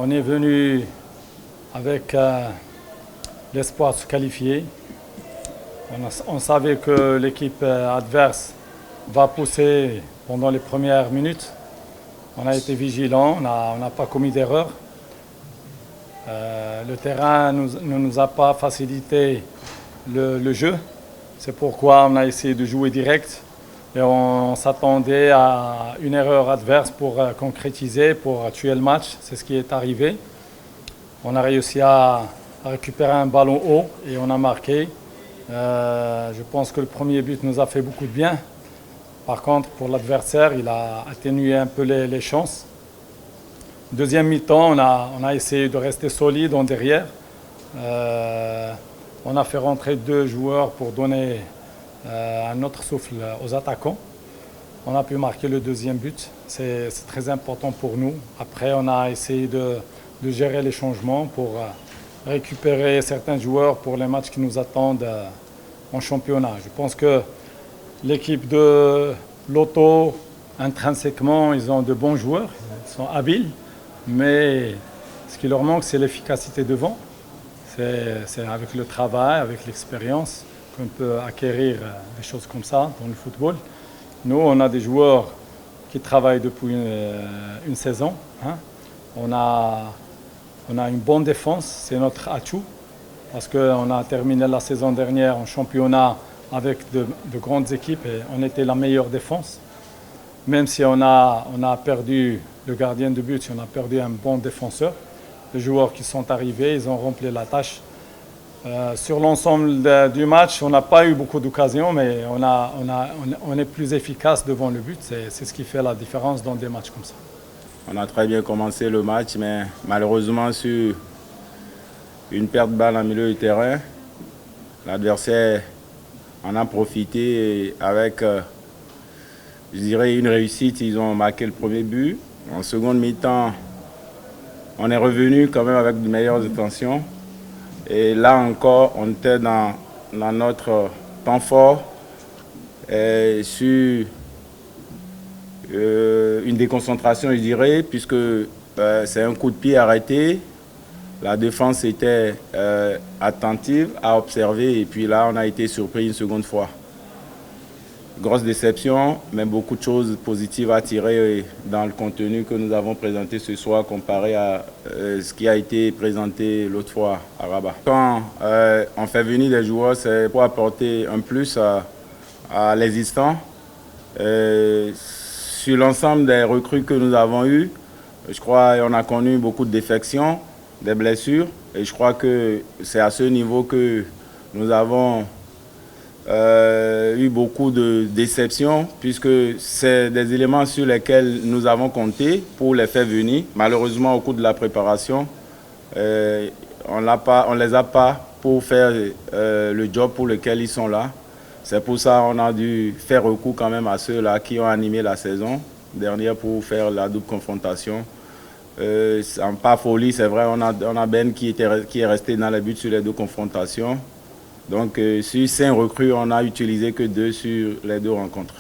On est venu avec l'espoir de se qualifier. On savait que l'équipe adverse va pousser pendant les premières minutes. On a été vigilants, on n'a pas commis d'erreur. Le terrain ne nous a pas facilité le jeu. C'est pourquoi on a essayé de jouer direct. Et on s'attendait à une erreur adverse pour concrétiser, pour tuer le match. C'est ce qui est arrivé. On a réussi à récupérer un ballon haut et on a marqué. Je pense que le premier but nous a fait beaucoup de bien. Par contre, pour l'adversaire, il a atténué un peu les chances. Deuxième mi-temps, on a essayé de rester solide en derrière. On a fait rentrer 2 joueurs pour donner un autre souffle aux attaquants. On a pu marquer le deuxième but. C'est très important pour nous. Après, on a essayé de gérer les changements pour récupérer certains joueurs pour les matchs qui nous attendent en championnat. Je pense que l'équipe de Lotto, intrinsèquement, ils ont de bons joueurs, ils sont habiles, mais ce qui leur manque, c'est l'efficacité devant. C'est avec le travail, avec l'expérience qu'on peut acquérir des choses comme ça dans le football. Nous, on a des joueurs qui travaillent depuis une saison. On a une bonne défense, c'est notre atout, parce qu'on a terminé la saison dernière en championnat avec de grandes équipes et on était la meilleure défense. Même si on a perdu le gardien de but, on a perdu un bon défenseur. Les joueurs qui sont arrivés, ils ont rempli la tâche. Sur l'ensemble du match, on n'a pas eu beaucoup d'occasions, mais on est plus efficace devant le but. C'est ce qui fait la différence dans des matchs comme ça. On a très bien commencé le match, mais malheureusement, sur une perte de balle en milieu du terrain, l'adversaire en a profité et avec, je dirais, une réussite. Ils ont marqué le premier but. En seconde mi-temps, on est revenu quand même avec de meilleures intentions. Et là encore, on était dans notre temps fort et sur une déconcentration, je dirais, puisque c'est un coup de pied arrêté. La défense était attentive à observer et puis là, on a été surpris une seconde fois. Grosse déception, mais beaucoup de choses positives à tirer dans le contenu que nous avons présenté ce soir comparé à ce qui a été présenté l'autre fois à Rabat. Quand on fait venir des joueurs, c'est pour apporter un plus à l'existant. Sur l'ensemble des recrues que nous avons eues, je crois qu'on a connu beaucoup de défections, des blessures, et je crois que c'est à ce niveau que nous avons eu beaucoup de déceptions, puisque c'est des éléments sur lesquels nous avons compté pour les faire venir. Malheureusement, au cours de la préparation, on ne les a pas pour faire le job pour lequel ils sont là. C'est pour ça qu'on a dû faire recours quand même à ceux-là qui ont animé la saison dernière pour faire la double confrontation. Pas folie, c'est vrai, on a Ben qui est resté dans les buts sur les 2 confrontations. Donc, sur 5 recrues, on n'a utilisé que 2 sur les 2 rencontres.